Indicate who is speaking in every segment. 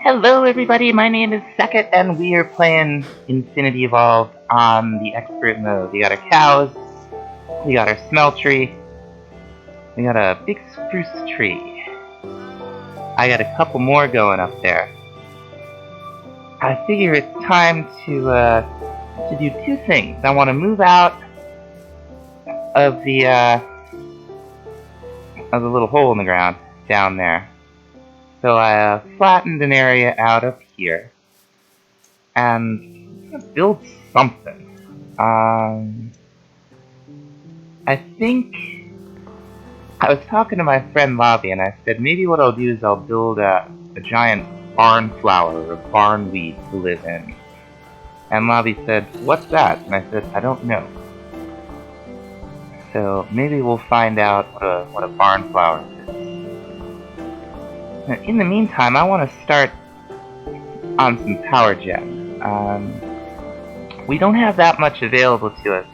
Speaker 1: Hello everybody, my name is Second, and we are playing Infinity Evolved on the expert mode. We got our cows, we got our smeltery, we got a big spruce tree. I got a couple more going up there. I figure it's time to do two things. I want to move out of the little hole in the ground down there. So I flattened an area out up here and build something. I think I was talking to my friend Lobby, and I said maybe what I'll do is I'll build a giant barn flower or a barn weed to live in. And Lobby said, "What's that?" And I said, "I don't know." So maybe we'll find out what a barn flower is. Now, in the meantime, I want to start on some power gen. We don't have that much available to us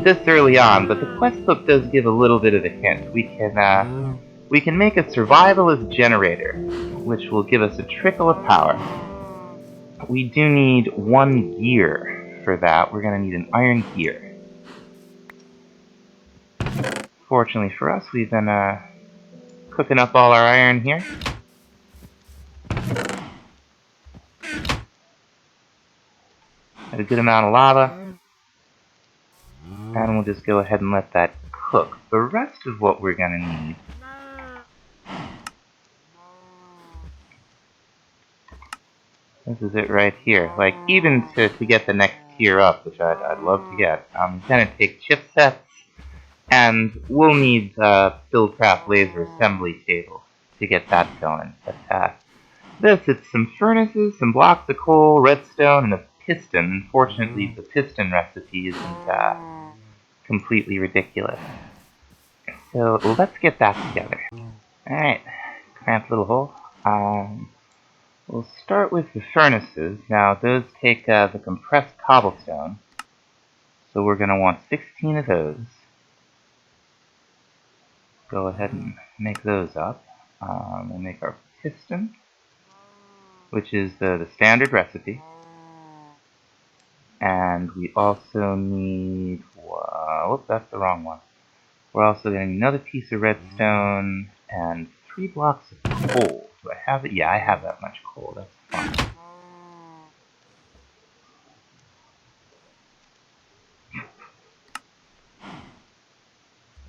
Speaker 1: this early on, but the quest book does give a little bit of a hint. We can make a survivalist generator, which will give us a trickle of power. We do need one gear for that. We're going to need an iron gear. Fortunately for us, we've been cooking up all our iron here. Got a good amount of lava. And we'll just go ahead and let that cook. The rest of what we're going to need this is it right here. Like, even to get the next tier up, which I'd love to get, I'm going to take chipsets, and we'll need Buildcraft laser assembly table to get that going. But it's some furnaces, some blocks of coal, redstone, and a piston. Unfortunately, the piston recipe isn't completely ridiculous. So let's get that together. Alright, cramped little hole. We'll start with the furnaces. Now, those take the compressed cobblestone. So we're going to want 16 of those. Go ahead and make those up. We'll make our piston, which is the standard recipe. And we also need... whoops, that's the wrong one. We're also going to need another piece of redstone and 3 blocks of coal. Do I have it? Yeah, I have that much coal. That's fine.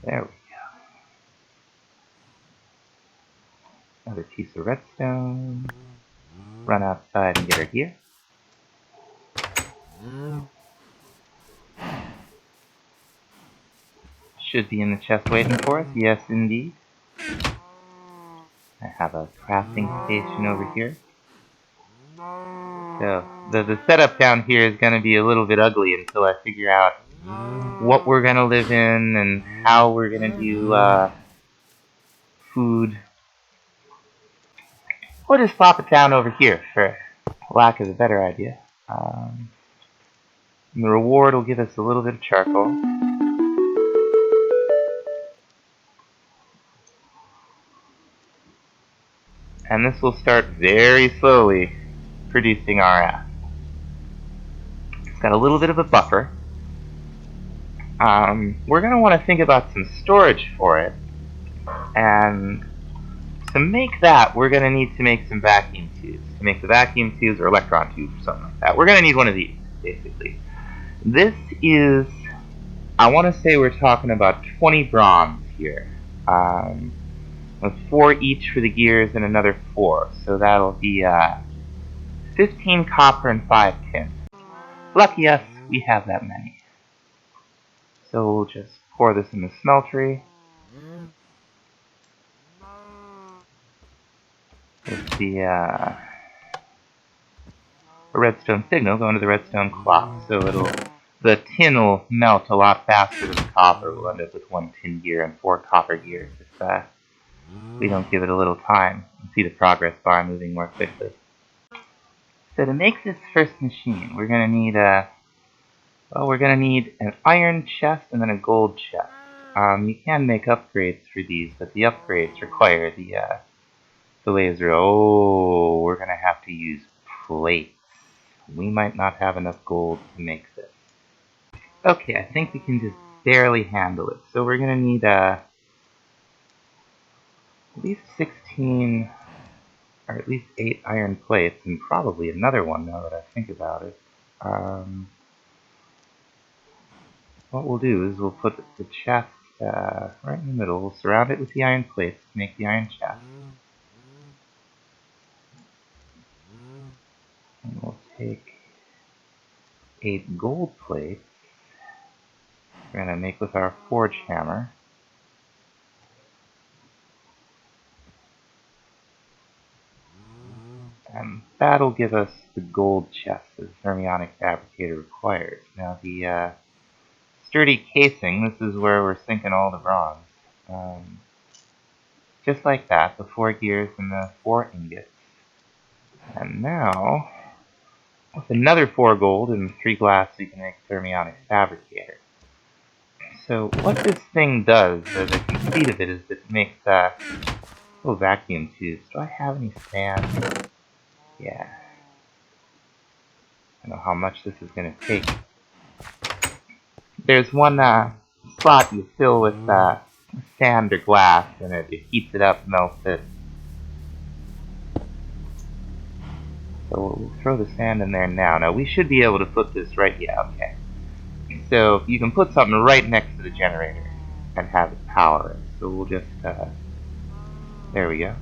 Speaker 1: There we go. Another piece of redstone. Run outside and get our gear. Should be in the chest waiting for us. Yes, indeed. I have a crafting station over here. So, the setup down here is going to be a little bit ugly until I figure out what we're going to live in and how we're going to do food. We'll just plop it down over here for lack of a better idea. And the reward will give us a little bit of charcoal. And this will start very slowly producing our It's got a little bit of a buffer. We're going to want to think about some storage for it. And to make that, we're going to need to make some vacuum tubes. To make the vacuum tubes, or electron tubes, or something like that, we're going to need one of these, basically. This is, I want to say we're talking about 20 bronze here. With 4 each for the gears and another 4. So that'll be 15 copper and 5 tin. Lucky us, we have that many. So we'll just pour this in the smeltery. With the redstone signal going to the redstone clock, so the tin will melt a lot faster than the copper. We'll end up with 1 tin gear and 4 copper gears if we don't give it a little time and see the progress bar moving more quickly. So to make this first machine, we're going to need an iron chest and then a gold chest. You can make upgrades for these, but the upgrades require the laser. Oh, we're going to have to use plates. We might not have enough gold to make this. Okay, I think we can just barely handle it. So we're going to need at least 16, or at least 8 iron plates, and probably another one now that I think about it. What we'll do is we'll put the chest right in the middle. We'll surround it with the iron plates to make the iron chest. And we'll take 8 gold plates. We're going to make with our forge hammer. And that'll give us the gold chest that the thermionic fabricator requires. Now the sturdy casing, this is where we're sinking all the bronze. Just like that, the 4 gears and the 4 ingots. And now, with another 4 gold and 3 glass, we can make a thermionic fabricator. So what this thing does, the conceit of it, is that it makes little vacuum tubes. Do I have any sand? Yeah. I don't know how much this is going to take. There's one spot you fill with sand or glass, and it heats it up, melts it. So we'll throw the sand in there now. Now we should be able to put this right, yeah, okay. So you can put something right next to the generator and have it power it. So we'll just, there we go.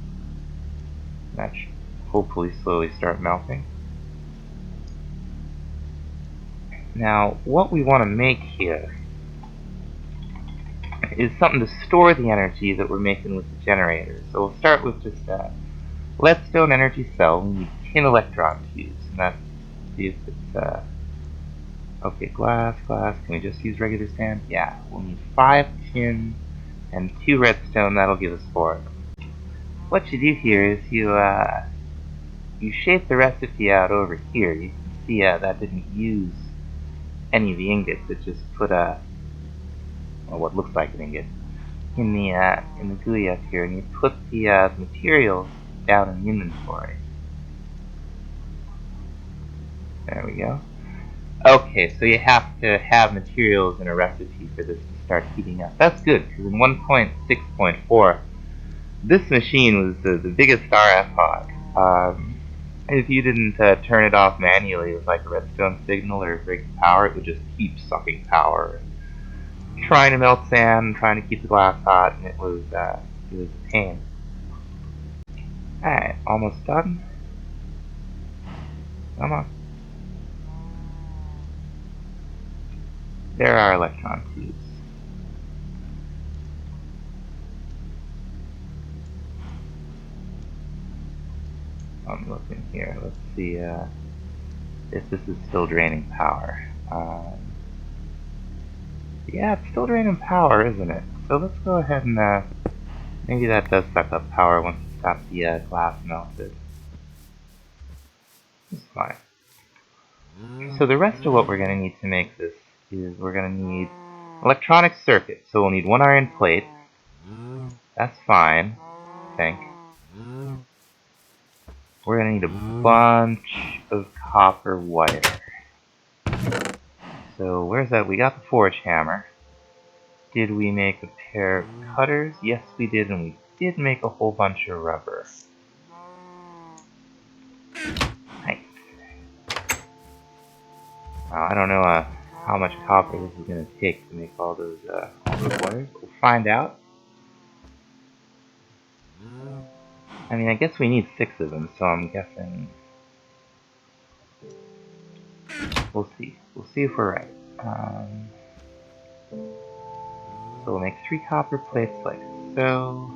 Speaker 1: That should hopefully slowly start melting. Now, what we want to make here is something to store the energy that we're making with the generator. So we'll start with just a leadstone energy cell. We need 10 electron tubes, and that's, see if it's, okay, glass. Can we just use regular sand? Yeah, we'll need 5 tin and 2 redstone. That'll give us 4 of them. What you do here is you shape the recipe out over here. You can see that didn't use any of the ingots. It just put well, what looks like an ingot in the GUI up here, and you put the materials down in the inventory. There we go. Okay, so you have to have materials in a recipe for this to start heating up. That's good, because in 1.6.4, this machine was the biggest RF hog. If you didn't turn it off manually with like a redstone signal or break the power, it would just keep sucking power. Trying to melt sand, trying to keep the glass hot, and it was a pain. Alright, almost done. Come on. There are electron tubes. I'm looking here. Let's see if this is still draining power. Yeah, it's still draining power, isn't it? So let's go ahead and maybe that does suck up power once it stops the glass melted. It's fine. So the rest of what we're going to need to make this is we're going to need electronic circuits. So we'll need 1 iron plate. That's fine, I think. We're going to need a bunch of copper wire. So where's that? We got the forge hammer. Did we make a pair of cutters? Yes, we did, and we did make a whole bunch of rubber. Nice. I don't know how much copper this is going to take to make all those wires. We'll find out. I mean, I guess we need 6 of them, so I'm guessing... We'll see. We'll see if we're right. So we'll make 3 copper plates like so.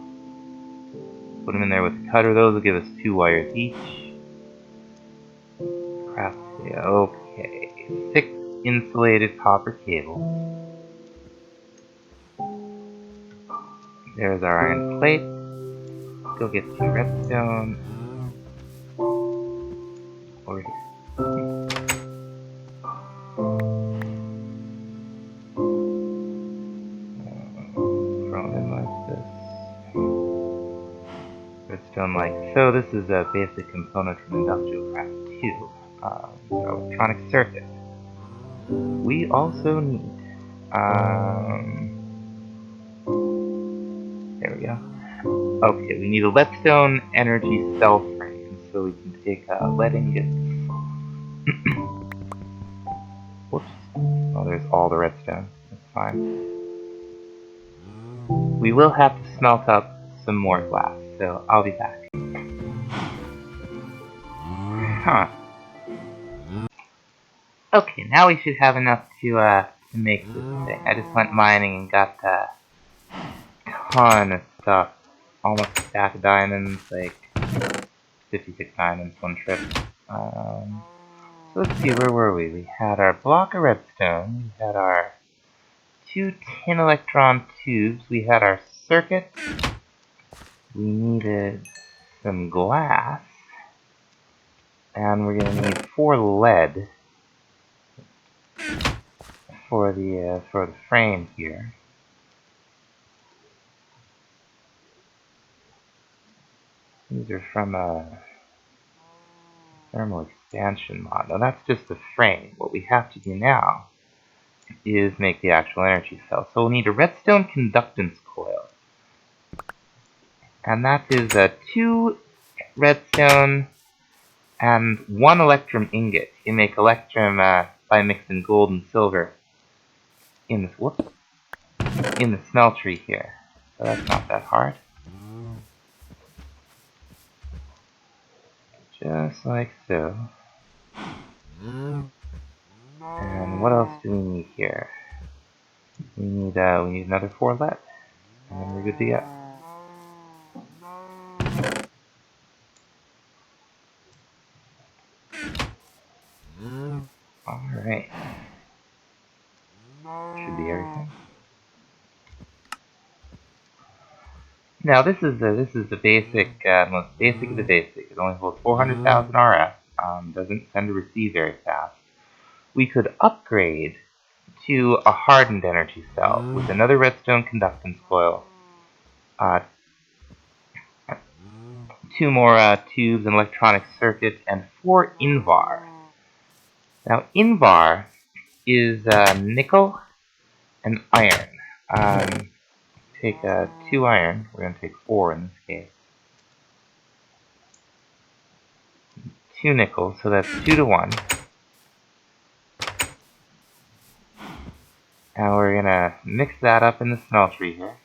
Speaker 1: Put them in there with the cutter. Those will give us 2 wires each. Craft, yeah, okay. 6 insulated copper cables. There's our iron plate. Go get 2 redstone. Over here. Redstone redstone like so. This is a basic component from industrial craft 2. Electronic circuit. We also need, there we go. Okay, we need a leadstone energy cell frame, so we can take lead ingots. Whoops. Oh, there's all the redstone. That's fine. We will have to smelt up some more glass, so I'll be back. Huh. Okay, now we should have enough to make this thing. I just went mining and got a ton of stuff. Almost a stack of diamonds, like 56 diamonds, one trip. So let's see, where were we? We had our block of redstone, we had our 2 tin electron tubes, we had our circuit, we needed some glass, and we're gonna need 4 lead for the frame here. These are from a thermal expansion mod. Now that's just the frame. What we have to do now is make the actual energy cell. So we'll need a redstone conductance coil. And that is 2 redstone and 1 electrum ingot. You make electrum by mixing gold and silver in this in the smeltery here. So that's not that hard. Just like so. And what else do we need here? We need another 4 lead. And then we're good to go. Alright. Should be everything. Now this is the basic, most basic of the basic. It only holds 400,000 RF. Doesn't tend to receive very fast. We could upgrade to a hardened energy cell with another redstone conductance coil, 2 more tubes, an electronic circuit, and 4 Invar. Now Invar is nickel and iron. Take 2 iron. We're going to take 4 in this case. 2 nickel, so that's 2 to 1. And we're going to mix that up in the smeltery here.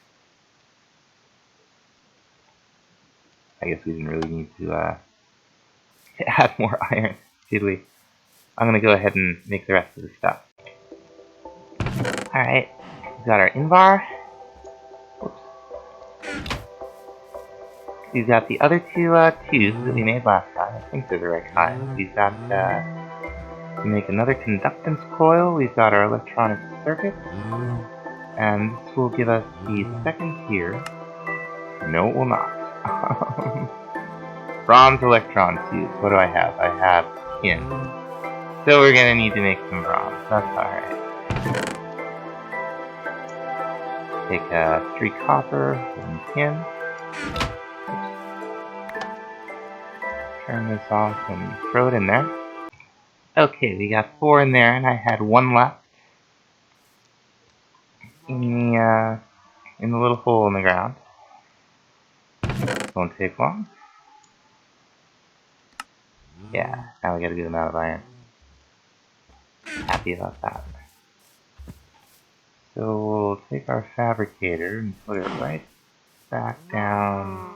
Speaker 1: I guess we didn't really need to add more iron, did we? I'm going to go ahead and make the rest of the stuff. Alright, we've got our Invar. Oops. We've got the other 2 tubes that we made last time. I think they're the right kind. We've got to make another conductance coil. We've got our electronic circuit. And this will give us the second tier. No, it will not. Bronze electron tubes. What do I have? I have tin. So we're going to need to make some bronze. That's alright. Take 3 copper, 1 tin. Turn this off and throw it in there. Okay, we got 4 in there, and I had 1 left in the little hole in the ground. Won't take long. Yeah, now we got a good amount of iron. Happy about that. So we'll take our fabricator and put it right back down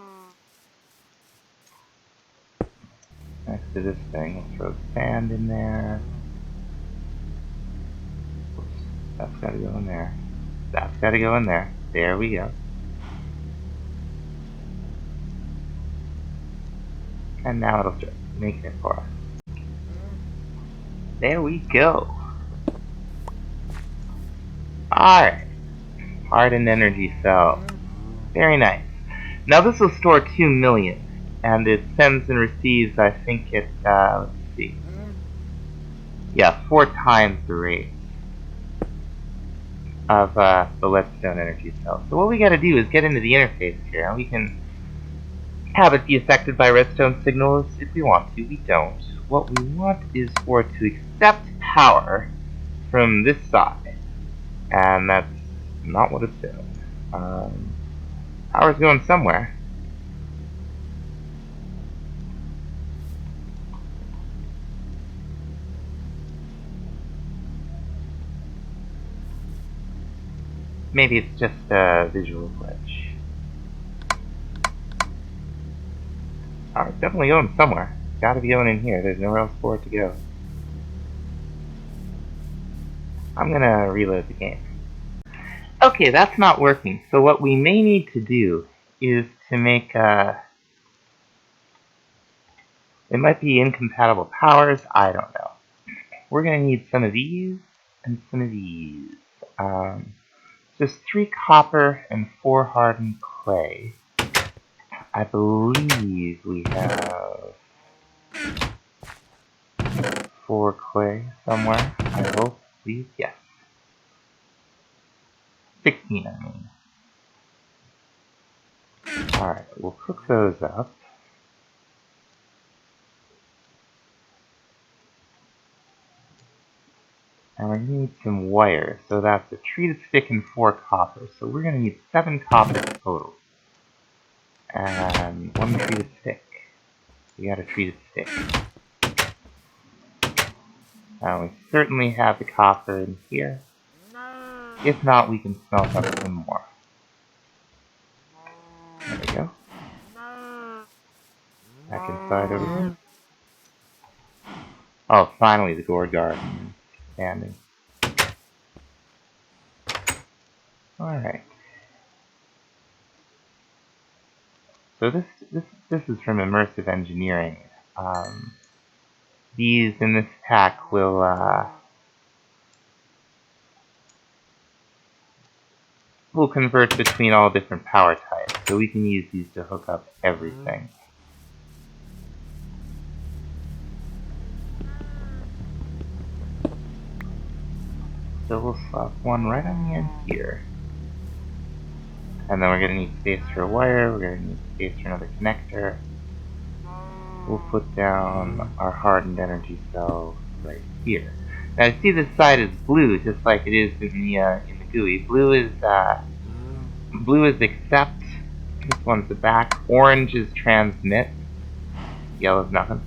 Speaker 1: next to this thing. We'll throw sand in there. Oops, that's got to go in there. That's got to go in there. There we go. And now it'll start making it for us. There we go. Alright. Hardened energy cell. Very nice. Now this will store 2 million. And it sends and receives, I think it, let's see. Yeah, 4 times the rate of the leadstone energy cell. So what we gotta do is get into the interface here, and we can have it be affected by redstone signals if we want to. We don't. What we want is for it to accept power from this side, and that's not what it's doing. Power's going somewhere. Maybe it's just a visual glitch. Power's definitely going somewhere. It's gotta be going in here. There's nowhere else for it to go. I'm gonna reload the game. Okay, that's not working. So what we may need to do is to make it might be incompatible powers, I don't know. We're gonna need some of these and some of these. Just 3 copper and 4 hardened clay. I believe we have 4 clay somewhere. I hope, please, yes. 16, I mean. Alright, we'll cook those up. And we're going to need some wire, so that's a treated stick and 4 copper. So we're going to need 7 copper total. And 1 treated stick. We got a treated stick. We certainly have the copper in here. If not, we can smelt up some more. There we go. Back inside over here. Oh, finally the door guard expanding. Alright. So this is from immersive engineering. These in this pack will convert between all different power types, so we can use these to hook up everything. So we'll slot one right on the end here. And then we're going to need space for a wire, we're going to need space for another connector. We'll put down our hardened energy cell right here. Now I see this side is blue, just like it is in the GUI. Blue is accept. This one's the back. Orange is transmit. Yellow's nothing.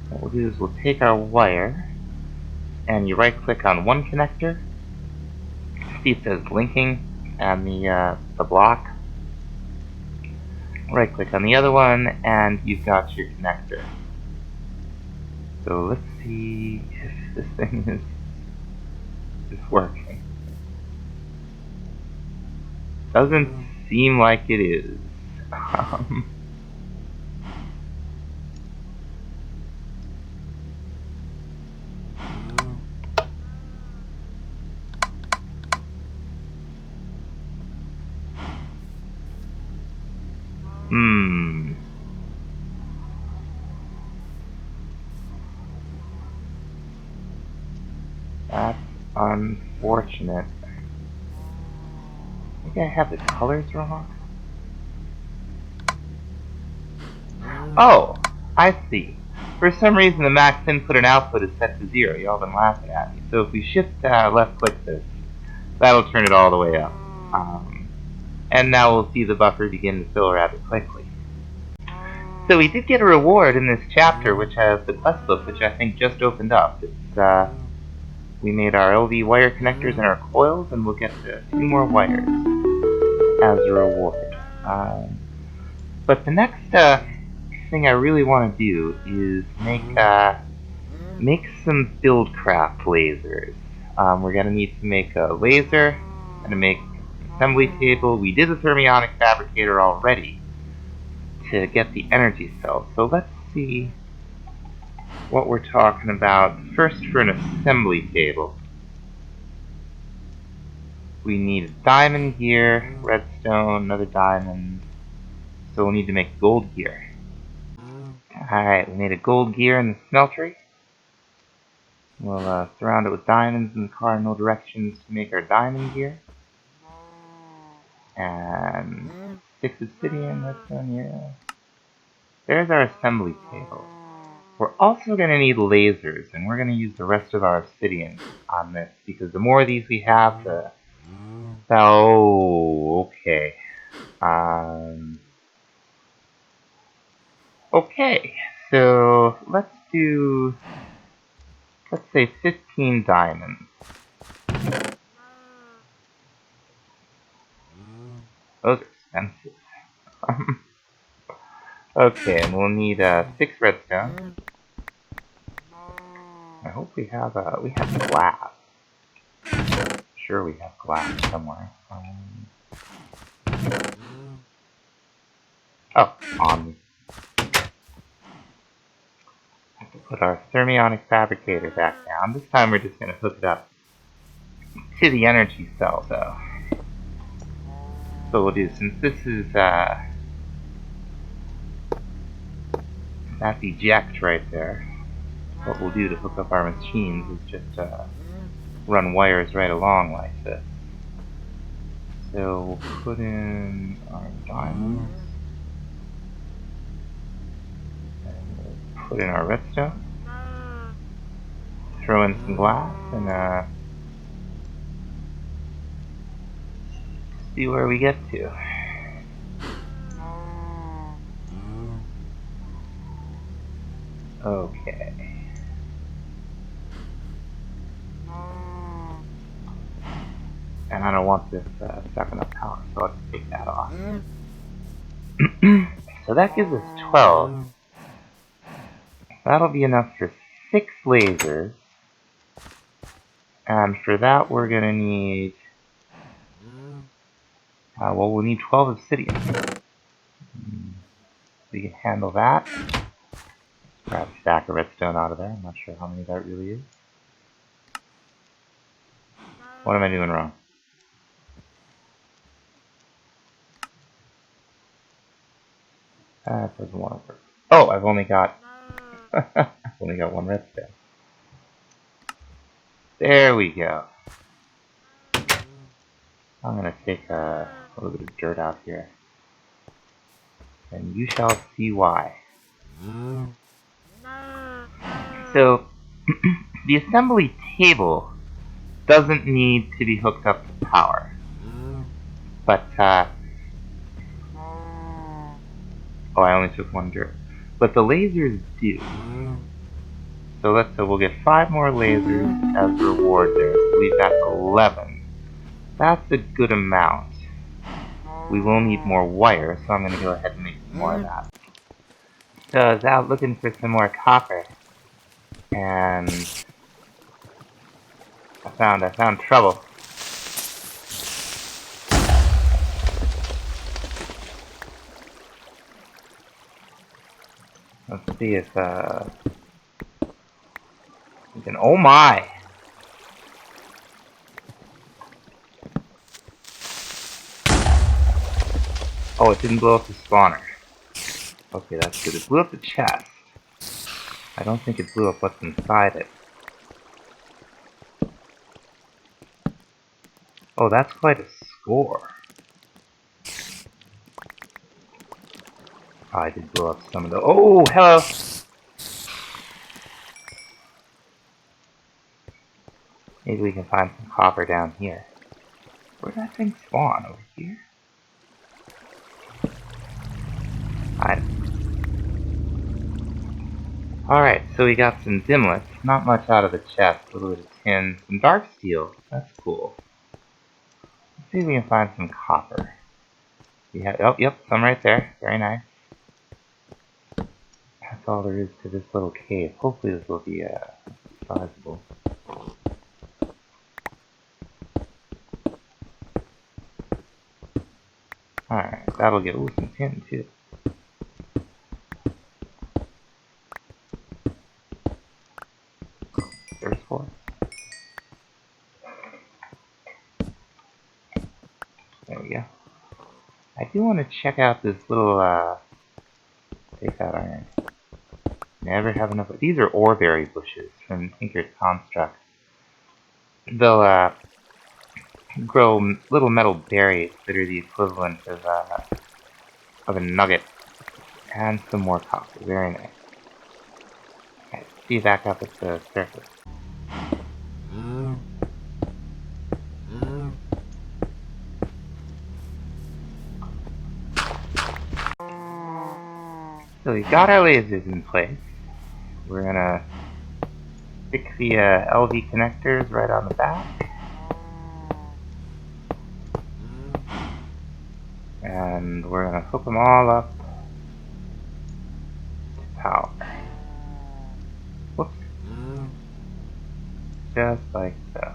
Speaker 1: What we'll do is we'll take our wire, and you right-click on one connector. See it says linking, and the block. Right-click on the other one, and you've got your connector. So let's see if this thing is working. Doesn't seem like it is. That's unfortunate. I think I have the colors wrong. Oh, I see. For some reason the max input and output is set to 0. Y'all been laughing at me. So if we shift left click this, that'll turn it all the way up. And now we'll see the buffer begin to fill rather quickly. So we did get a reward in this chapter, which has the quest book, which I think just opened up. It's we made our LV wire connectors and our coils, and we'll get a few more wires as a reward. But the next thing I really want to do is make some buildcraft lasers. We're going to need to make a laser and to make an assembly table. We did the thermionic fabricator already to get the energy cell. So let's see what we're talking about. First, for an assembly table, we need a diamond here, redstone, another diamond. So we'll need to make gold gear. Alright, we made a gold gear in the smeltery. We'll surround it with diamonds in the cardinal directions to make our diamond gear. And 6 obsidian, redstone, yeah. There's our assembly table. We're also going to need lasers, and we're going to use the rest of our obsidian on this, because the more of these we have, the... Oh, okay. Okay, so let's do, let's say 15 diamonds. Those are expensive. Okay, and we'll need 6 redstone. I hope we have glass. Sure, we have glass somewhere. Oh, on. Have to put our thermionic fabricator back down. This time we're just going to hook it up to the energy cell, though. So we'll do, since this is that's eject right there. What we'll do to hook up our machines is just run wires right along like this. So we'll put in our diamonds. And we'll put in our redstone. Throw in some glass and see where we get to. Okay. And I don't want this sucking up power, so I'll just take that off. So that gives us 12. That'll be enough for 6 lasers. And for that we're gonna need... well, we'll need 12 obsidian. We can handle that. Grab a stack of redstone out of there. I'm not sure how many that really is. What am I doing wrong? That doesn't want to work. Oh, I've only got I've only got 1 redstone. There we go. I'm gonna take a little bit of dirt out here, and you shall see why. So, the assembly table doesn't need to be hooked up to power, but oh, I only took 1 dirt. But the lasers do. So let's say we'll get 5 more lasers as reward there. So we've got 11. That's a good amount. We will need more wire, so I'm going to go ahead and make some more of that. So I was out looking for some more copper, and I found trouble. Let's see if we can. Oh my! Oh, it didn't blow up the spawner. Okay, that's good. It blew up the chest. I don't think it blew up what's inside it. Oh, that's quite a score. Oh, I did blow up some of the... Oh, hello! Maybe we can find some copper down here. Where'd that thing spawn? Over here? Alright, so we got some dimlets. Not much out of the chest. A little bit of tin. Some dark steel. That's cool. Let's see if we can find some copper. We have... Oh, yep, some right there. Very nice. That's all there is to this little cave. Hopefully this will be sizable. Alright, that'll get... Ooh, some tin too. There's 4. There we go. I do want to check out this little, take that iron. Never have enough. These are oreberry bushes from Tinker's Construct. They'll grow little metal berries that are the equivalent of a nugget. And some more copper. Very nice. Okay, see you back up at the surface. So we got our lasers in place. We're gonna stick the LV connectors right on the back. And we're gonna hook them all up to power. Whoops. Just like so.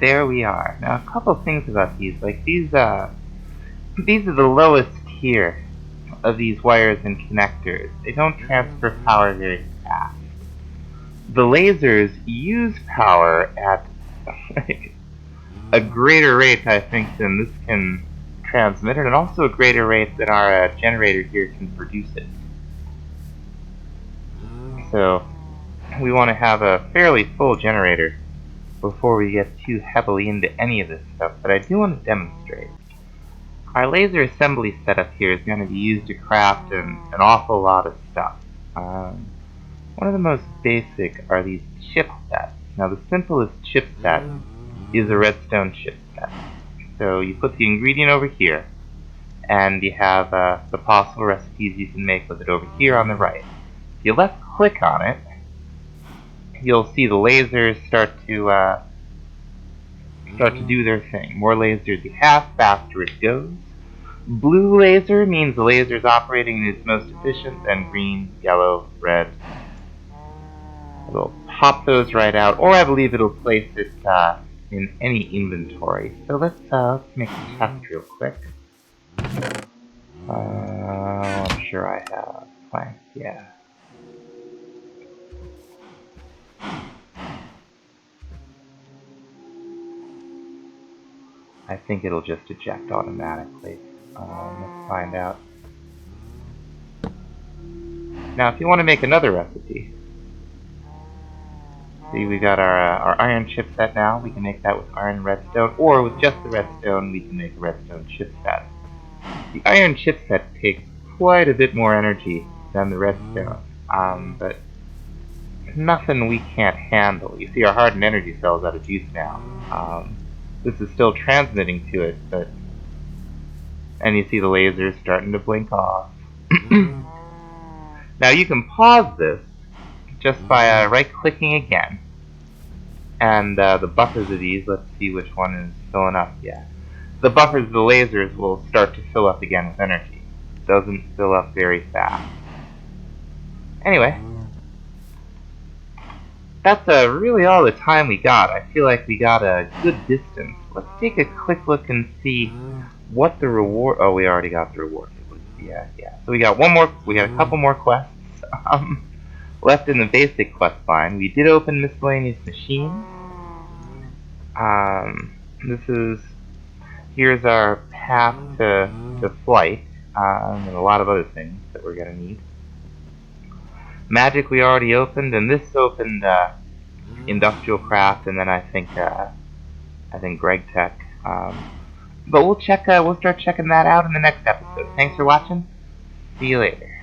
Speaker 1: There we are. Now a couple things about these. Like these are the lowest tier of these wires and connectors. They don't transfer power very fast. The lasers use power at a greater rate, I think, than this can transmit it, and also a greater rate than our generator here can produce it. So we want to have a fairly full generator before we get too heavily into any of this stuff, but I do want to demonstrate. Our laser assembly setup here is going to be used to craft an awful lot of stuff. One of the most basic are these chipsets. Now the simplest chipset is a redstone chipset. So you put the ingredient over here, and you have the possible recipes you can make with it over here on the right. If you left click on it, you'll see the lasers start to do their thing. More lasers you have, faster it goes. Blue laser means the laser is operating in its most efficient, and green, yellow, red. It'll pop those right out, or I believe it'll place it in any inventory. So let's make a test real quick. I'm sure I have planks, yeah. I think it'll just eject automatically. Let's find out. Now, if you want to make another recipe, see, we got our iron chipset now. We can make that with iron redstone, or with just the redstone, we can make a redstone chipset. The iron chipset takes quite a bit more energy than the redstone, but nothing we can't handle. You see, our hardened energy cell's out of juice now. This is still transmitting to it, but and you see the lasers starting to blink off. Now you can pause this just by right-clicking again, and the buffers of these, let's see which one is filling up. Yeah, the buffers of the lasers will start to fill up again with energy. It doesn't fill up very fast. Anyway, that's really all the time we got. I feel like we got a good distance. Let's take a quick look and see what the reward. Oh, we already got the reward. Yeah. So we got one more. We got a couple more quests left in the basic quest line. We did open miscellaneous machines. Here's our path to flight, and a lot of other things that we're gonna need. Magic we already opened, and this opened industrial craft, and then I think Greg Tech. But we'll start checking that out in the next episode. Thanks for watching. See you later.